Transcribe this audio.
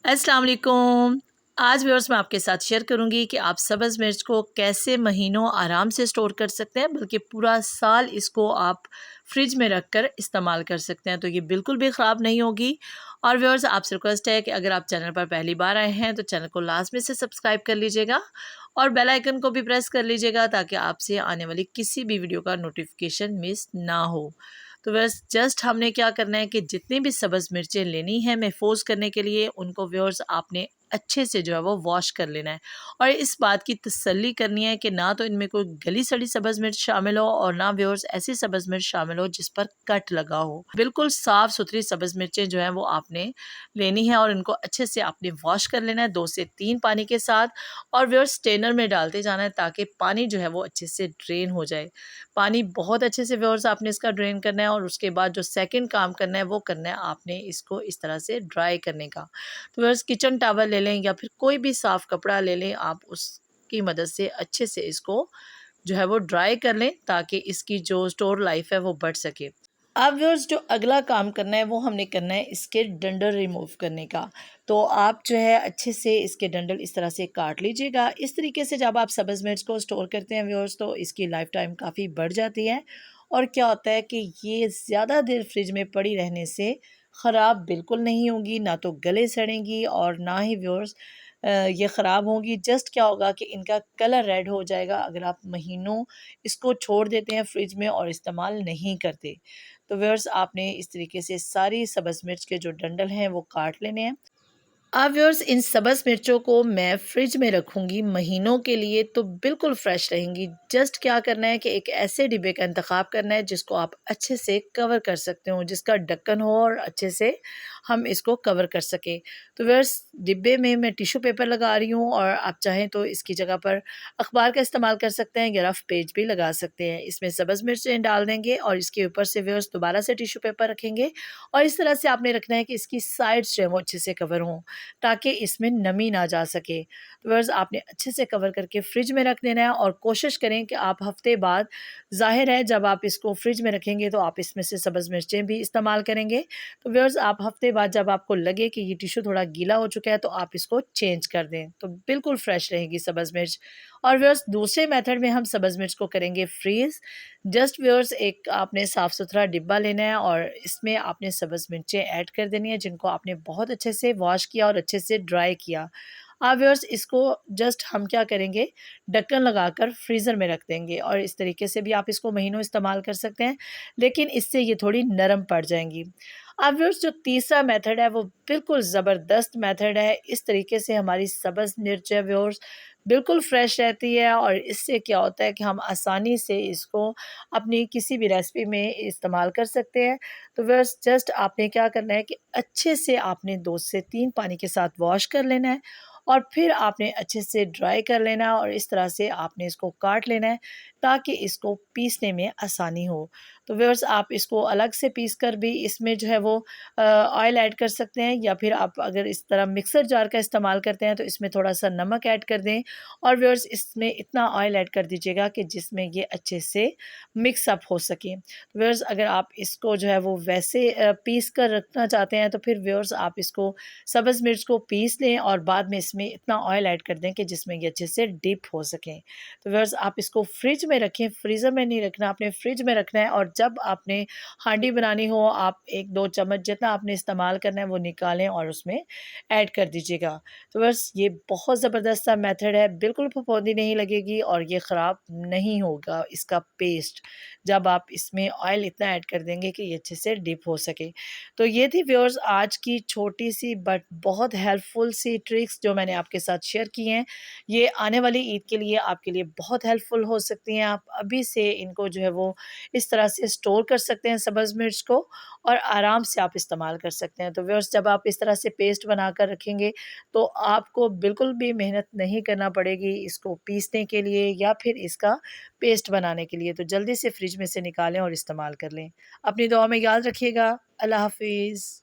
अस्सलाम वालेकुम। आज व्यूअर्स मैं आपके साथ शेयर करूंगी कि आप सब्ज़ मिर्च को कैसे महीनों आराम से स्टोर कर सकते हैं, बल्कि पूरा साल इसको आप फ्रिज में रख कर इस्तेमाल कर सकते हैं, तो ये बिल्कुल भी ख़राब नहीं होगी। और व्यूअर्स आपसे रिक्वेस्ट है कि अगर आप चैनल पर पहली बार आए हैं तो चैनल को लाजमी से सब्सक्राइब कर लीजिएगा और बेल आइकन को भी प्रेस कर लीजिएगा ताकि आपसे आने वाली किसी भी वीडियो का नोटिफिकेशन मिस ना हो। तो बस जस्ट हमने क्या करना है कि जितनी भी सब्ज़ मिर्चें लेनी है महफूज करने के लिए, उनको व्यूअर्स आपने अच्छे से जो है वो वॉश कर लेना है और इस बात की तसल्ली करनी है कि ना तो इनमें कोई गली सड़ी सब्ज़ मिर्च शामिल हो और ना व्यूअर्स ऐसी सब्ज़ मिर्च शामिल हो जिस पर कट लगा हो। बिल्कुल साफ़ सुथरी सब्ज़ मिर्चें जो हैं वो आपने लेनी है और इनको अच्छे से आपने वॉश कर लेना है 2 से 3 पानी के साथ और व्यूअर्स स्ट्रेनर में डालते जाना है ताकि पानी जो है वो अच्छे से ड्रेन हो जाए। पानी बहुत अच्छे से व्यूअर्स आपने इसका ड्रेन करना है और उसके बाद जो सेकंड काम करना है वो करना है आपने इसको इस तरह से ड्राई करने का। तो व्यूअर्स किचन टॉवल ले लें या फिर कोई भी साफ़ कपड़ा ले लें, आप उसकी मदद से अच्छे से इसको जो है वो ड्राई कर लें ताकि इसकी जो स्टोर लाइफ है वो बढ़ सके। अब व्यूअर्स जो अगला काम करना है वो हमने करना है इसके डंडल रिमूव करने का। तो आप जो है अच्छे से इसके डंडल इस तरह से काट लीजिएगा। इस तरीके से जब आप सब्ज़ मिर्च को स्टोर करते हैं व्यूअर्स तो इसकी लाइफ टाइम काफ़ी बढ़ जाती है और क्या होता है कि ये ज़्यादा देर फ्रिज में पड़ी रहने से ख़राब बिल्कुल नहीं होंगी, ना तो गले सड़ेंगी और ना ही व्यूअर्स ये ख़राब होंगी। जस्ट क्या होगा कि इनका कलर रेड हो जाएगा अगर आप महीनों इसको छोड़ देते हैं फ्रिज में और इस्तेमाल नहीं करते। तो व्यूअर्स आपने इस तरीके से सारी सब्ज़ मिर्च के जो डंडल हैं वो काट लेने हैं। अब व्यूअर्स इन सब्ज़ मिर्चों को मैं फ्रिज में रखूँगी महीनों के लिए, तो बिल्कुल फ्रेश रहेंगी। जस्ट क्या करना है कि एक ऐसे डिब्बे का इंतखाब करना है जिसको आप अच्छे से कवर कर सकते हो, जिसका ढक्कन हो और अच्छे से हम इसको कवर कर सकें। तो व्यूअर्स डिब्बे में मैं टिश्यू पेपर लगा रही हूँ और आप चाहें तो इसकी जगह पर अखबार का इस्तेमाल कर सकते हैं या रफ़ पेज भी लगा सकते हैं। इसमें सब्ज़ मिर्चें डाल देंगे और इसके ऊपर से व्यूअर्स दोबारा से टिश्यू पेपर रखेंगे और इस तरह से आपने रखना है कि इसकी साइड्स जो है वो अच्छे से कवर हों ताकि इसमें नमी ना जा सके। तो व्यूअर्स आपने अच्छे से कवर करके फ्रिज में रख देना है और कोशिश करें कि आप हफ़्ते बाद, ज़ाहिर है जब आप इसको फ्रिज में रखेंगे तो आप इसमें से सब्ज़ मिर्चें भी इस्तेमाल करेंगे। तो व्यूअर्स आप हफ़्ते बाद जब आपको लगे कि ये टिश्यू थोड़ा गीला हो चुका है तो आप इसको चेंज कर दें, तो बिल्कुल फ्रेश रहेगी सब्ज़ मिर्च। और व्यूअर्स दूसरे मेथड में हम सब्ज़ मिर्च को करेंगे फ्रीज़। जस्ट व्यूअर्स एक आपने साफ़ सुथरा डिब्बा लेना है और इसमें आपने सब्ज़ मिर्चें ऐड कर देनी है जिनको आपने बहुत अच्छे से वॉश किया और अच्छे से ड्राई किया। अब व्यूअर्स इसको जस्ट हम क्या करेंगे, ढक्कन लगाकर फ्रीज़र में रख देंगे और इस तरीके से भी आप इसको महीनों इस्तेमाल कर सकते हैं, लेकिन इससे ये थोड़ी नरम पड़ जाएँगी। अब व्यूअर्स जो तीसरा मेथड है वो बिल्कुल ज़बरदस्त मेथड है। इस तरीके से हमारी सब्ज़ मिर्च है व्यूअर्स बिल्कुल फ्रेश रहती है और इससे क्या होता है कि हम आसानी से इसको अपनी किसी भी रेसिपी में इस्तेमाल कर सकते हैं। तो व्यूअर्स जस्ट आपने क्या करना है कि अच्छे से आपने 2 से 3 पानी के साथ वॉश कर लेना है और फिर आपने अच्छे से ड्राई कर लेना है और इस तरह से आपने इसको काट लेना है ताकि इसको पीसने में आसानी हो। तो व्यूअर्स आप इसको अलग से पीस कर भी इसमें जो है वो ऑयल ऐड कर सकते हैं या फिर आप अगर इस तरह मिक्सर जार का इस्तेमाल करते हैं तो इसमें थोड़ा-सा नमक ऐड कर दें और व्यूअर्स इसमें इतना ऑयल ऐड कर दीजिएगा कि जिसमें ये अच्छे से मिक्स अप हो सके। व्यूअर्स अगर आप इसको जो है वो वैसे पीस कर रखना चाहते हैं तो फिर व्यूअर्स आप इसको सब्ज़ मिर्च को पीस लें और बाद में इसमें इतना ऑयल ऐड कर दें कि जिसमें ये अच्छे से डिप हो सकें। तो व्यूअर्स आप इसको फ्रिज में रखें, फ्रीज़र में नहीं रखना, आपने फ्रिज में रखना है और जब आपने हांडी बनानी हो आप 1-2 चम्मच जितना आपने इस्तेमाल करना है वो निकालें और उसमें ऐड कर दीजिएगा। तो बस ये बहुत ज़बरदस्त सा मेथड है, बिल्कुल फफूंदी नहीं लगेगी और ये ख़राब नहीं होगा इसका पेस्ट, जब आप इसमें ऑयल इतना ऐड कर देंगे कि ये अच्छे से डिप हो सके। तो ये थी व्यूअर्स आज की छोटी-सी बट बहुत हेल्पफुल सी ट्रिक्स जो मैंने आपके साथ शेयर की हैं। ये आने वाली ईद के लिए आपके लिए बहुत हेल्पफुल हो सकती हैं। आप अभी से इनको जो है वो इस तरह से स्टोर कर सकते हैं सब्ज़ मिर्च को और आराम से आप इस्तेमाल कर सकते हैं। तो व्यूअर्स जब आप इस तरह से पेस्ट बनाकर रखेंगे तो आपको बिल्कुल भी मेहनत नहीं करना पड़ेगी इसको पीसने के लिए या फिर इसका पेस्ट बनाने के लिए। तो जल्दी से फ्रिज में से निकालें और इस्तेमाल कर लें। अपनी दुआ में याद रखिएगा। अल्लाह हाफ़िज़।